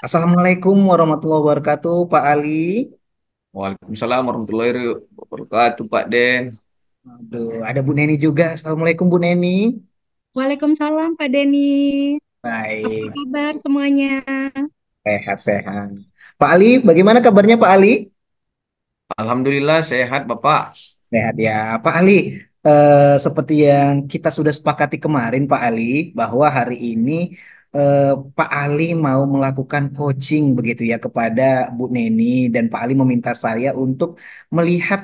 Assalamualaikum warahmatullahi wabarakatuh, Pak Ali. Waalaikumsalam warahmatullahi wabarakatuh, Pak Den. Aduh, ada Bu Neni juga. Assalamualaikum Bu Neni. Waalaikumsalam Pak Denny. Apa Baik, kabar semuanya? sehat-sehat. Pak Ali, bagaimana kabarnya Pak Ali? Alhamdulillah sehat, Bapak. Sehat ya, Pak Ali. Seperti yang kita sudah sepakati kemarin, Pak Ali, bahwa hari ini eh, Pak Ali mau melakukan coaching begitu ya kepada Bu Neni dan Pak Ali meminta saya untuk melihat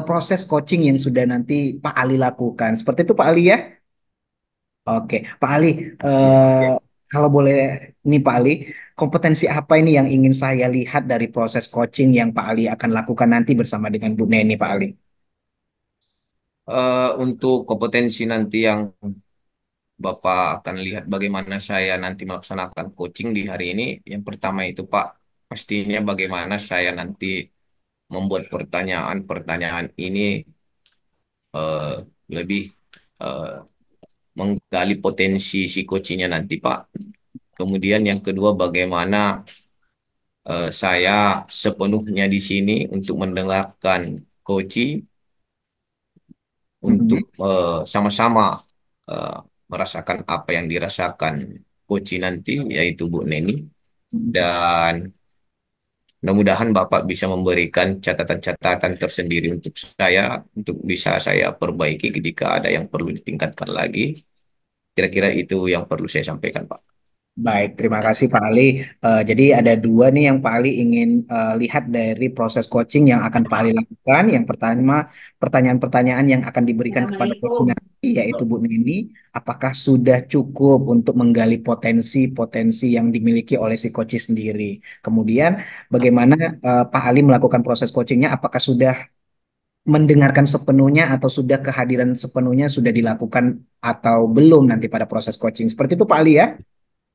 proses coaching yang sudah nanti Pak Ali lakukan. Seperti itu Pak Ali ya? Oke, Pak Ali, eh, kalau boleh nih Pak Ali, kompetensi apa ini yang ingin saya lihat dari proses coaching yang Pak Ali akan lakukan nanti bersama dengan Bu Neni, Pak Ali? Untuk kompetensi nanti yang Bapak akan lihat bagaimana saya nanti melaksanakan coaching di hari ini. Yang pertama itu, Pak, pastinya bagaimana saya nanti membuat pertanyaan-pertanyaan ini eh, lebih eh, menggali potensi si coachingnya nanti, Pak. Kemudian yang kedua, bagaimana saya sepenuhnya di sini untuk mendengarkan coaching untuk Mhm, sama-sama eh, merasakan apa yang dirasakan Koci nanti, yaitu Bu Neni. mhm. Dan mudah-mudahan Bapak bisa memberikan catatan-catatan tersendiri untuk saya, untuk bisa saya perbaiki jika ada yang perlu ditingkatkan lagi. Kira-kira itu yang perlu saya sampaikan, Pak. Baik, terima kasih Pak Ali. Jadi ada dua nih yang Pak Ali ingin lihat dari proses coaching yang akan Pak Ali lakukan. Yang pertama, pertanyaan-pertanyaan yang akan diberikan kepada coaching nanti, yaitu Bu Neni, apakah sudah cukup untuk menggali potensi-potensi yang dimiliki oleh si coach sendiri. Kemudian, bagaimana Pak Ali melakukan proses coachingnya, apakah sudah mendengarkan sepenuhnya atau sudah kehadiran sepenuhnya sudah dilakukan atau belum nanti pada proses coaching. Seperti itu Pak Ali ya.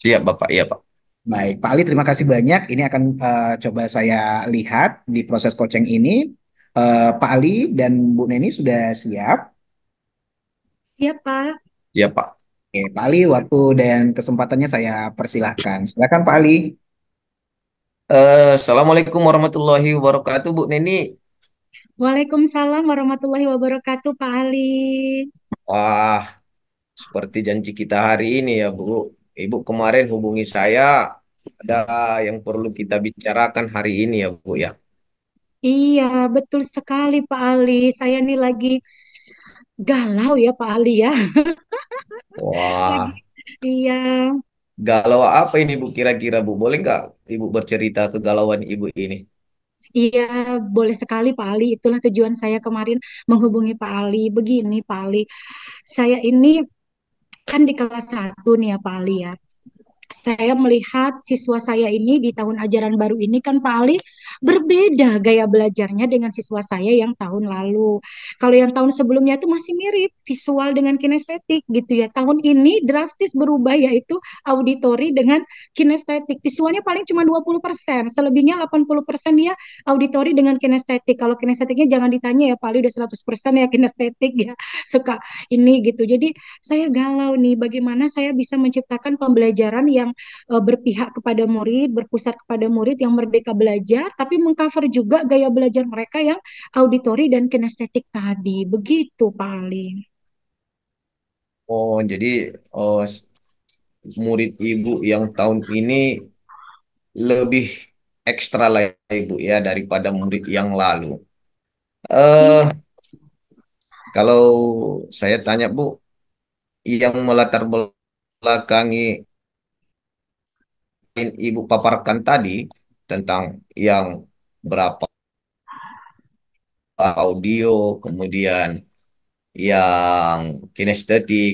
Siap, Bapak. Iya, Pak. Baik, Pak Ali, terima kasih banyak. Ini akan coba saya lihat di proses coaching ini. Pak Ali dan Bu Neni sudah siap. Siapa? Iya, Pak. Oke, Pak Ali, waktu dan kesempatannya saya persilahkan. Silakan Pak Ali. Assalamualaikum warahmatullahi wabarakatuh, Bu Neni. Waalaikumsalam warahmatullahi wabarakatuh Pak Ali. Wah, seperti janji kita hari ini ya, Bu. Ibu kemarin hubungi saya, ada yang perlu kita bicarakan hari ini ya, Bu ya. Iya, betul sekali Pak Ali. Saya nih lagi galau ya Pak Ali ya. Wah, Lagi, iya, galau apa ini Bu kira-kira, Bu? Boleh nggak Ibu bercerita kegalauan Ibu ini? iya, boleh sekali Pak Ali. Itulah tujuan saya kemarin menghubungi Pak Ali. Begini Pak Ali, saya ini kan di kelas satu nih ya Pak Ali ya. Saya melihat siswa saya ini di tahun ajaran baru ini kan Pak Ali berbeda gaya belajarnya dengan siswa saya yang tahun lalu. Kalau yang tahun sebelumnya itu masih mirip visual dengan kinestetik gitu ya. Tahun ini drastis berubah yaitu auditori dengan kinestetik. Visualnya paling cuma 20%, selebihnya 80% dia auditori dengan kinestetik. Kalau kinestetiknya jangan ditanya ya Pak Ali udah 100% ya kinestetik ya. Suka ini gitu. Jadi saya galau nih bagaimana saya bisa menciptakan pembelajaran yang berpihak kepada murid, berpusat kepada murid yang merdeka belajar, tapi mengcover juga gaya belajar mereka yang auditori dan kinestetik tadi. Begitu, Pak Ali. Oh, jadi oh, murid Ibu yang tahun ini lebih ekstra lah ya, Ibu ya daripada murid yang lalu. Iya, Eh, Kalau saya tanya Bu, yang melatar belakangi yang Ibu paparkan tadi tentang yang berapa audio, kemudian yang kinestetik,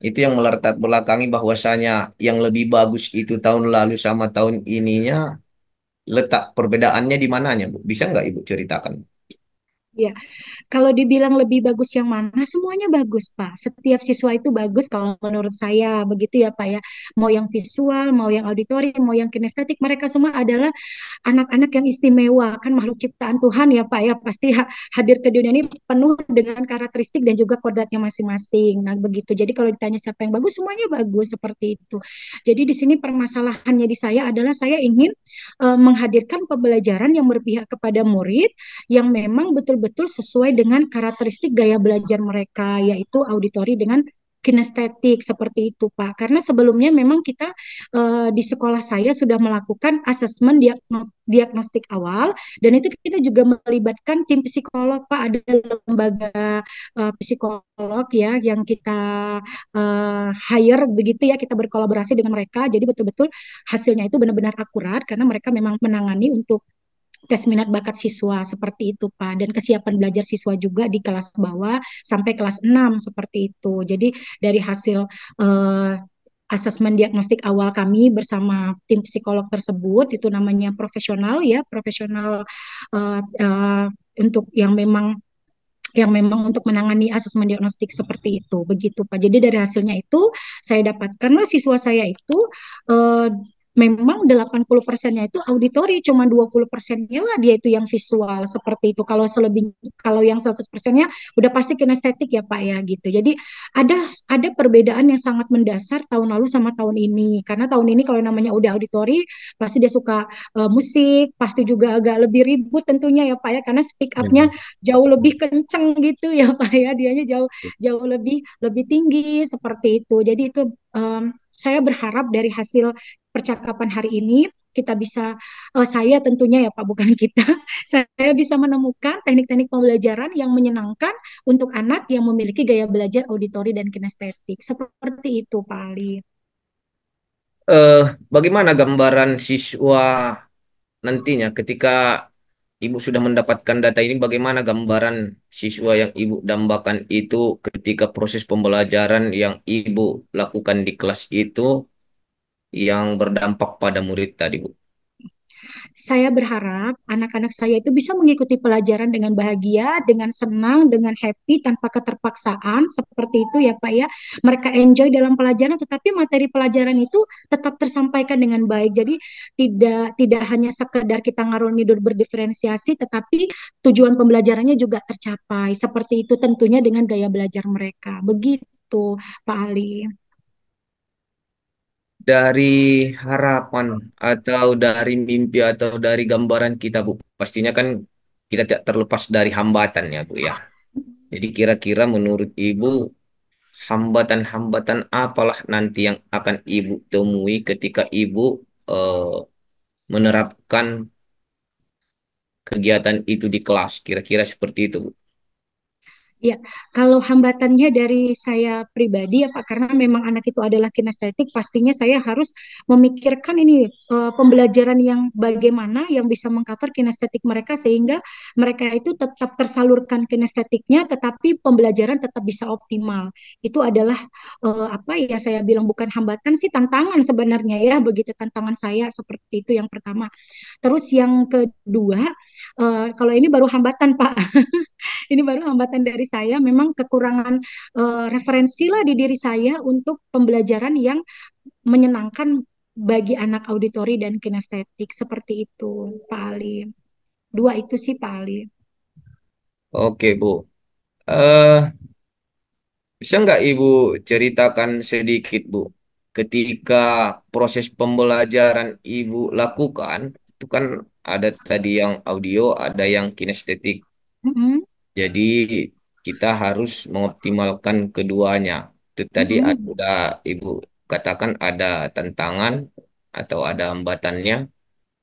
itu yang melatar belakangi bahwasanya yang lebih bagus itu tahun lalu sama tahun ininya, letak perbedaannya di mananya, Bu? Bisa nggak Ibu ceritakan? Ya, kalau dibilang lebih bagus yang mana, semuanya bagus, Pak. Setiap siswa itu bagus kalau menurut saya, begitu ya, Pak ya. Mau yang visual, mau yang auditori, mau yang kinestetik, mereka semua adalah anak-anak yang istimewa, kan makhluk ciptaan Tuhan ya, Pak ya. Pasti hadir ke dunia ini penuh dengan karakteristik dan juga kodratnya masing-masing. Nah, begitu. Jadi kalau ditanya siapa yang bagus, semuanya bagus seperti itu. Jadi di sini permasalahannya di saya adalah saya ingin menghadirkan pembelajaran yang berpihak kepada murid yang memang betul-betul sesuai dengan karakteristik gaya belajar mereka, yaitu auditori dengan kinestetik seperti itu, Pak. Karena sebelumnya memang kita di sekolah saya sudah melakukan asesmen diagnostik awal dan itu kita juga melibatkan tim psikolog, Pak. Ada lembaga psikolog ya yang kita hire begitu ya, kita berkolaborasi dengan mereka. Jadi betul-betul hasilnya itu benar-benar akurat karena mereka memang menangani untuk tes minat bakat siswa seperti itu, Pak, dan kesiapan belajar siswa juga di kelas bawah sampai kelas 6 seperti itu. Jadi dari hasil eh, asesmen diagnostik awal kami bersama tim psikolog tersebut itu namanya profesional ya, profesional eh, eh, untuk yang memang untuk menangani asesmen diagnostik seperti itu begitu Pak. Jadi dari hasilnya itu saya dapatkanlah siswa saya itu eh, memang 80%-nya itu auditori, cuma 20%-nya lah dia itu yang visual seperti itu. Kalau yang 100%-nya udah pasti kinestetik ya Pak ya gitu. Jadi ada perbedaan yang sangat mendasar tahun lalu sama tahun ini. Karena tahun ini kalau namanya udah auditori pasti dia suka musik, pasti juga agak lebih ribut tentunya ya Pak ya karena speak up-nya Hmm. jauh lebih kenceng gitu ya Pak ya, dianya jauh jauh lebih lebih tinggi seperti itu. Jadi itu saya berharap dari hasil percakapan hari ini kita bisa saya tentunya ya Pak bukan kita saya bisa menemukan teknik-teknik pembelajaran yang menyenangkan untuk anak yang memiliki gaya belajar auditori dan kinestetik seperti itu Pak Ali. Eh, Bagaimana gambaran siswa nantinya ketika Ibu sudah mendapatkan data ini, bagaimana gambaran siswa yang Ibu dambakan itu ketika proses pembelajaran yang Ibu lakukan di kelas itu yang berdampak pada murid tadi, Bu? Saya berharap anak-anak saya itu bisa mengikuti pelajaran dengan bahagia, dengan senang, dengan happy, tanpa keterpaksaan, seperti itu ya Pak ya. Mereka enjoy dalam pelajaran, tetapi materi pelajaran itu tetap tersampaikan dengan baik. Jadi tidak tidak hanya sekedar kita ngarul ngidur berdiferensiasi, tetapi tujuan pembelajarannya juga tercapai. Seperti itu tentunya dengan gaya belajar mereka. Begitu Pak Ali. Dari harapan atau dari mimpi atau dari gambaran kita, Bu, pastinya kan kita tidak terlepas dari hambatan ya, Bu ya. Jadi kira-kira menurut Ibu hambatan-hambatan apalah nanti yang akan Ibu temui ketika Ibu eh, menerapkan kegiatan itu di kelas. Kira-kira seperti itu, Bu. Ya, kalau hambatannya dari saya pribadi ya Pak, karena memang anak itu adalah kinestetik, pastinya saya harus memikirkan ini pembelajaran yang bagaimana yang bisa mengcover kinestetik mereka sehingga mereka itu tetap tersalurkan kinestetiknya, tetapi pembelajaran tetap bisa optimal. Itu adalah apa ya saya bilang bukan hambatan sih tantangan sebenarnya ya, begitu tantangan saya seperti itu yang pertama. Terus yang kedua, kalau ini baru hambatan Pak. Ini baru hambatan dari saya, memang kekurangan referensi lah di diri saya untuk pembelajaran yang menyenangkan bagi anak auditori dan kinestetik seperti itu, Pak Ali. Dua itu sih, Pak Ali. Oke, Bu. Eh, Bisa nggak Ibu ceritakan sedikit, Bu, ketika proses pembelajaran Ibu lakukan, itu kan ada tadi yang audio, ada yang kinestetik. Mm-mm, Jadi kita harus mengoptimalkan keduanya. Itu tadi mm-mm. udah Ibu katakan ada tantangan atau ada hambatannya.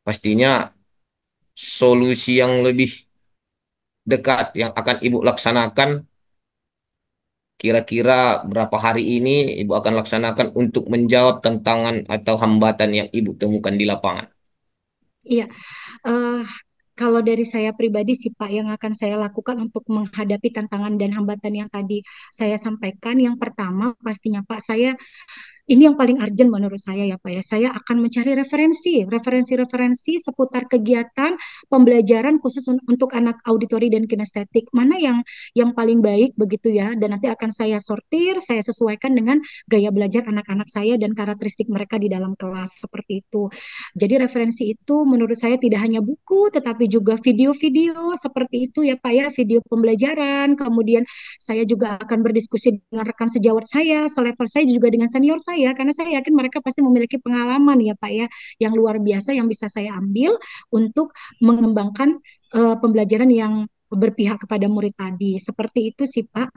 Pastinya solusi yang lebih dekat yang akan Ibu laksanakan kira-kira berapa hari ini Ibu akan laksanakan untuk menjawab tantangan atau hambatan yang Ibu temukan di lapangan? Iya, eh, kalau dari saya pribadi sih Pak, yang akan saya lakukan untuk menghadapi tantangan dan hambatan yang tadi saya sampaikan, yang pertama pastinya Pak, saya ini yang paling urgent menurut saya ya Pak ya. Saya akan mencari referensi seputar kegiatan pembelajaran khusus untuk anak auditori dan kinestetik. Mana yang paling baik begitu ya. Dan nanti akan saya sortir, saya sesuaikan dengan gaya belajar anak-anak saya dan karakteristik mereka di dalam kelas seperti itu. Jadi referensi itu menurut saya tidak hanya buku, tetapi juga video-video seperti itu ya Pak ya, video pembelajaran. Kemudian saya juga akan berdiskusi dengan rekan sejawat saya, selevel saya juga dengan senior saya, karena saya yakin mereka pasti memiliki pengalaman ya Pak ya, yang luar biasa yang bisa saya ambil untuk mengembangkan pembelajaran yang berpihak kepada murid tadi. Seperti itu sih Pak.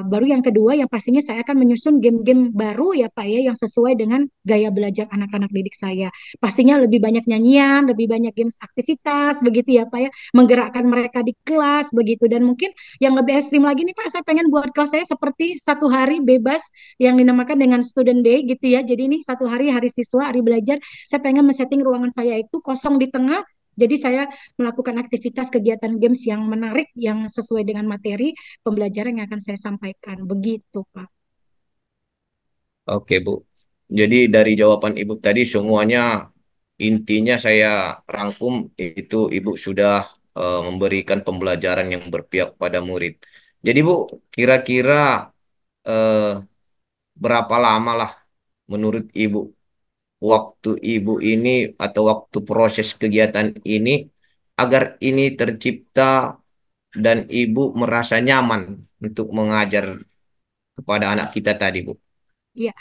Baru yang kedua yang pastinya saya akan menyusun game-game baru ya Pak ya yang sesuai dengan gaya belajar anak-anak didik saya. Pastinya lebih banyak nyanyian, lebih banyak games aktivitas begitu ya Pak ya, menggerakkan mereka di kelas begitu. Dan mungkin yang lebih ekstrim lagi nih Pak, saya pengen buat kelas saya seperti satu hari bebas yang dinamakan dengan student day gitu ya. Jadi ini satu hari hari siswa, hari belajar, saya pengen men-setting ruangan saya itu kosong di tengah. Jadi saya melakukan aktivitas kegiatan games yang menarik, yang sesuai dengan materi pembelajaran yang akan saya sampaikan. Begitu, Pak. Oke, Bu. Jadi dari jawaban Ibu tadi semuanya intinya saya rangkum itu Ibu sudah memberikan pembelajaran yang berpihak pada murid. Jadi Bu, kira-kira eh, berapa lama lah menurut Ibu waktu Ibu ini atau waktu proses kegiatan ini agar ini tercipta dan Ibu merasa nyaman untuk mengajar kepada anak kita tadi, Bu? Iya,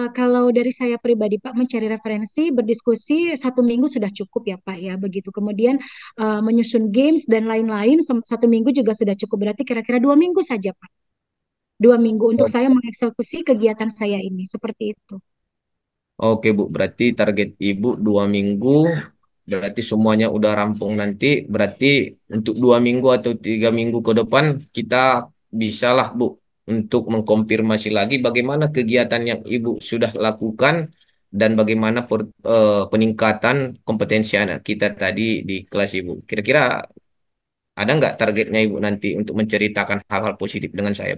kalau dari saya pribadi Pak mencari referensi, berdiskusi 1 minggu sudah cukup ya Pak ya begitu. Kemudian menyusun games dan lain-lain 1 minggu juga sudah cukup. Berarti kira-kira 2 minggu saja Pak. 2 minggu untuk saya mengeksekusi kegiatan saya ini seperti itu. Oke Bu, berarti target Ibu 2 minggu, berarti semuanya udah rampung nanti. Berarti untuk 2 minggu atau 3 minggu ke depan kita bisalah Bu untuk mengkonfirmasi lagi bagaimana kegiatan yang Ibu sudah lakukan dan bagaimana peningkatan kompetensi anak kita tadi di kelas Ibu. Kira-kira ada nggak targetnya Ibu nanti untuk menceritakan hal-hal positif dengan saya?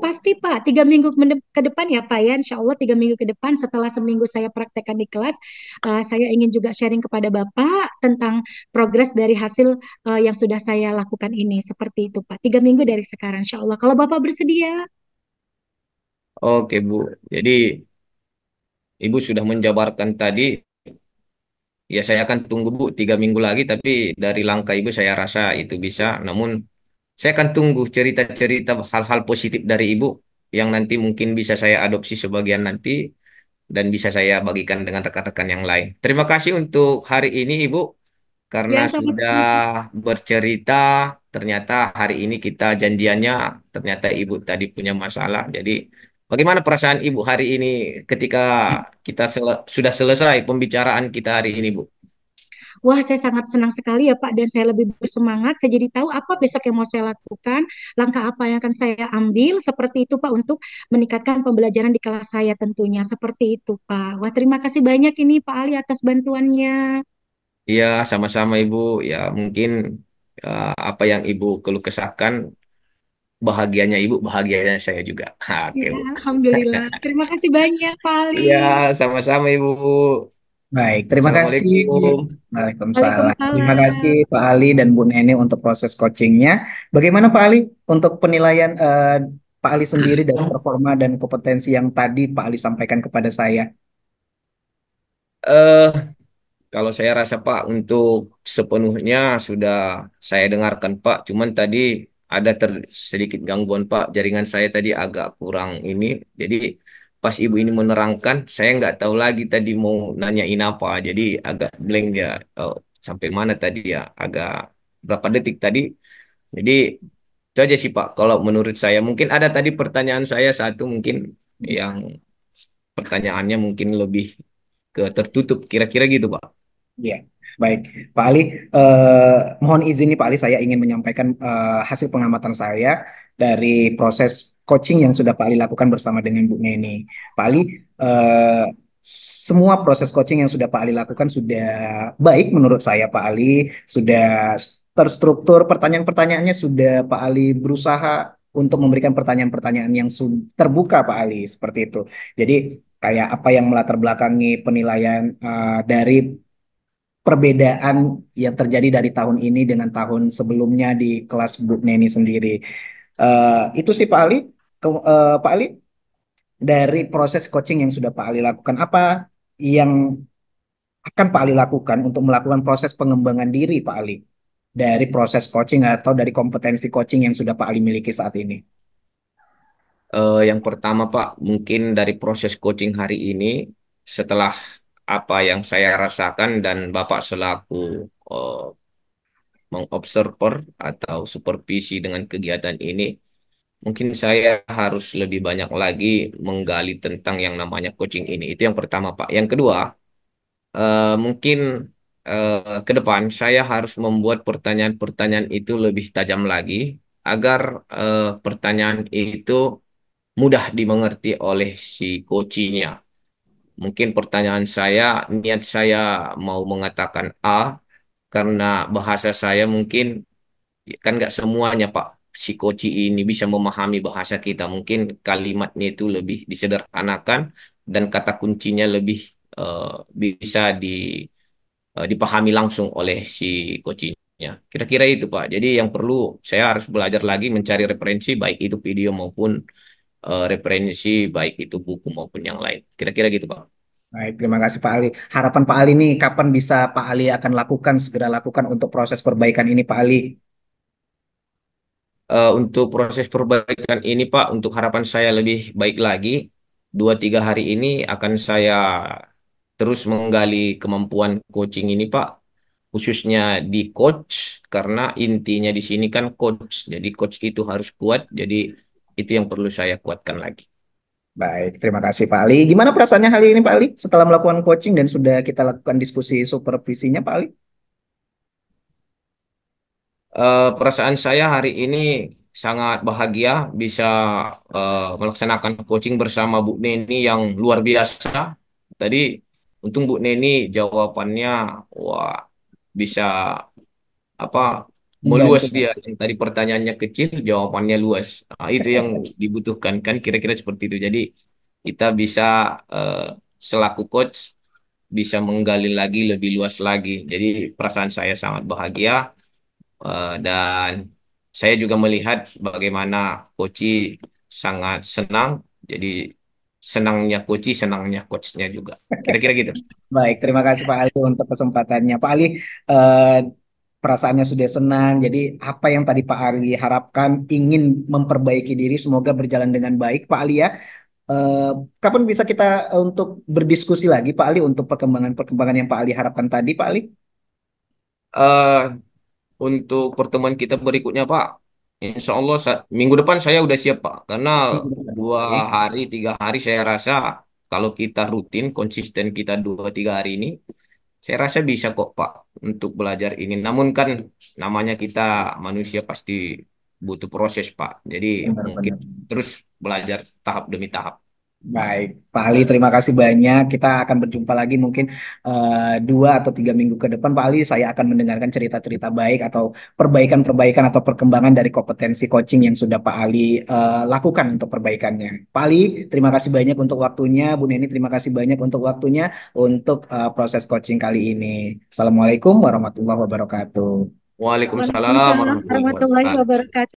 Pasti Pak, 3 minggu ke depan ya Pak ya, Insya Allah 3 minggu ke depan setelah seminggu saya praktekkan di kelas, saya ingin juga sharing kepada Bapak tentang progres dari hasil yang sudah saya lakukan ini, seperti itu Pak. 3 minggu dari sekarang, Insya Allah. Kalau Bapak bersedia, Oke Bu, jadi Ibu sudah menjabarkan tadi. Ya, saya akan tunggu Bu 3 minggu lagi, tapi dari langkah Ibu saya rasa itu bisa. Namun saya akan tunggu cerita-cerita hal-hal positif dari Ibu yang nanti mungkin bisa saya adopsi sebagian nanti dan bisa saya bagikan dengan rekan-rekan yang lain. Terima kasih untuk hari ini Ibu karena ya sudah sama-sama Pak. bercerita. Ternyata hari ini kita janjiannya ternyata Ibu tadi punya masalah. Jadi bagaimana perasaan Ibu hari ini ketika kita sudah selesai pembicaraan kita hari ini Bu? Wah, saya sangat senang sekali ya Pak, dan saya lebih bersemangat. Saya jadi tahu apa besok yang mau saya lakukan, langkah apa yang akan saya ambil, seperti itu Pak, untuk meningkatkan pembelajaran di kelas saya tentunya. Seperti itu Pak. Wah, terima kasih banyak ini Pak Ali atas bantuannya. Iya, sama-sama Ibu. Ya, mungkin apa yang Ibu keluh kesahkan, bahagianya Ibu, bahagianya saya juga. Oke, Ya, Bu. Alhamdulillah. Terima kasih banyak Pak Ali. Iya, sama-sama Ibu. Baik, terima kasih. Assalamualaikum. Waalaikumsalam. Terima kasih Waalaikumsalam. Pak Ali dan Bu Neni untuk proses coachingnya. Bagaimana Pak Ali untuk penilaian Pak Ali sendiri dari performa dan kompetensi yang tadi Pak Ali sampaikan kepada saya? Eh, Kalau saya rasa Pak, untuk sepenuhnya sudah saya dengarkan Pak. Cuman tadi ada sedikit gangguan Pak. Jaringan saya tadi agak kurang ini. Jadi pas Ibu ini menerangkan, saya nggak tahu lagi tadi mau nanyain apa. Jadi agak blank ya. Sampai mana tadi ya? Agak berapa detik tadi. Jadi itu aja sih Pak. Kalau menurut saya mungkin ada tadi pertanyaan saya satu mungkin yang pertanyaannya mungkin lebih ke tertutup. Kira-kira gitu Pak. Ya, baik. Pak Ali, mohon izin nih Pak Ali, saya ingin menyampaikan hasil pengamatan saya dari proses coaching yang sudah Pak Ali lakukan bersama dengan Bu Neni. Pak Ali, semua proses coaching yang sudah Pak Ali lakukan sudah baik menurut saya Pak Ali, sudah terstruktur, pertanyaan-pertanyaannya sudah Pak Ali berusaha untuk memberikan pertanyaan-pertanyaan yang terbuka Pak Ali seperti itu. Jadi kayak apa yang melatar belakangi penilaian dari perbedaan yang terjadi dari tahun ini dengan tahun sebelumnya di kelas Bu Neni sendiri. Itu sih Pak Ali. Pak Ali, dari proses coaching yang sudah Pak Ali lakukan, apa yang akan Pak Ali lakukan untuk melakukan proses pengembangan diri Pak Ali dari proses coaching atau dari kompetensi coaching yang sudah Pak Ali miliki saat ini? Yang pertama Pak, mungkin dari proses coaching hari ini, setelah apa yang saya rasakan dan Bapak selaku eh, mengobserver atau supervisi dengan kegiatan ini, mungkin saya harus lebih banyak lagi menggali tentang yang namanya coaching ini. Itu yang pertama Pak. Yang kedua, mungkin ke depan saya harus membuat pertanyaan-pertanyaan itu lebih tajam lagi agar pertanyaan itu mudah dimengerti oleh si coachingnya. Mungkin pertanyaan saya, niat saya mau mengatakan A, karena bahasa saya mungkin kan nggak semuanya Pak si coach ini bisa memahami bahasa kita. Mungkin kalimatnya itu lebih disederhanakan dan kata kuncinya lebih eh, bisa dipahami langsung oleh si coachnya. Kira-kira itu Pak. Jadi yang perlu saya harus belajar lagi mencari referensi baik itu video maupun referensi baik itu buku maupun yang lain. Kira-kira gitu Pak. Baik, terima kasih Pak Ali. Harapan Pak Ali nih, kapan bisa Pak Ali akan lakukan, segera lakukan untuk proses perbaikan ini Pak Ali? Untuk proses perbaikan ini Pak, untuk harapan saya lebih baik lagi, 2-3 hari ini akan saya terus menggali kemampuan coaching ini Pak, khususnya di coach, karena intinya di sini kan coach, jadi coach itu harus kuat, jadi itu yang perlu saya kuatkan lagi. Baik, terima kasih Pak Ali. Gimana perasaannya hari ini Pak Ali setelah melakukan coaching dan sudah kita lakukan diskusi supervisinya Pak Ali? Perasaan saya hari ini sangat bahagia bisa melaksanakan coaching bersama Bu Neni yang luar biasa. Tadi untung Bu Neni jawabannya wah bisa apa Membantu meluas Pak. dia. Yang tadi pertanyaannya kecil, jawabannya luas. Nah, itu yang dibutuhkan kan kira-kira seperti itu. Jadi kita bisa eh, selaku coach bisa menggali lagi lebih luas lagi. Jadi perasaan saya sangat bahagia. Dan saya juga melihat bagaimana Koci sangat senang. Jadi senangnya Koci, senangnya coachnya juga. Kira-kira gitu. Baik, terima kasih Pak Ali untuk kesempatannya. Pak Ali, eh, perasaannya sudah senang. Jadi apa yang tadi Pak Ali harapkan ingin memperbaiki diri, semoga berjalan dengan baik Pak Ali ya. Eh, Kapan bisa kita untuk berdiskusi lagi Pak Ali untuk perkembangan-perkembangan yang Pak Ali harapkan tadi Pak Ali? eh untuk pertemuan kita berikutnya, Pak. Insya Allah minggu depan saya udah siap, Pak. Karena Minggu depan. dua Oke. hari, 3 hari saya rasa kalau kita rutin, konsisten kita 2-3 hari ini, saya rasa bisa kok, Pak, untuk belajar ini. Namun kan namanya kita manusia pasti butuh proses, Pak. Jadi mungkin Benar-benar. terus belajar tahap demi tahap. Baik, Pak Ali, terima kasih banyak. Kita akan berjumpa lagi mungkin 2 atau 3 minggu ke depan. Pak Ali, saya akan mendengarkan cerita-cerita baik atau perbaikan-perbaikan atau perkembangan dari kompetensi coaching yang sudah Pak Ali lakukan untuk perbaikannya. Pak Ali, terima kasih banyak untuk waktunya. Bu Neni, terima kasih banyak untuk waktunya untuk proses coaching kali ini. Assalamualaikum warahmatullahi wabarakatuh. Waalaikumsalam Waalaikumsalam warahmatullahi warahmatullahi wabarakatuh. wabarakatuh.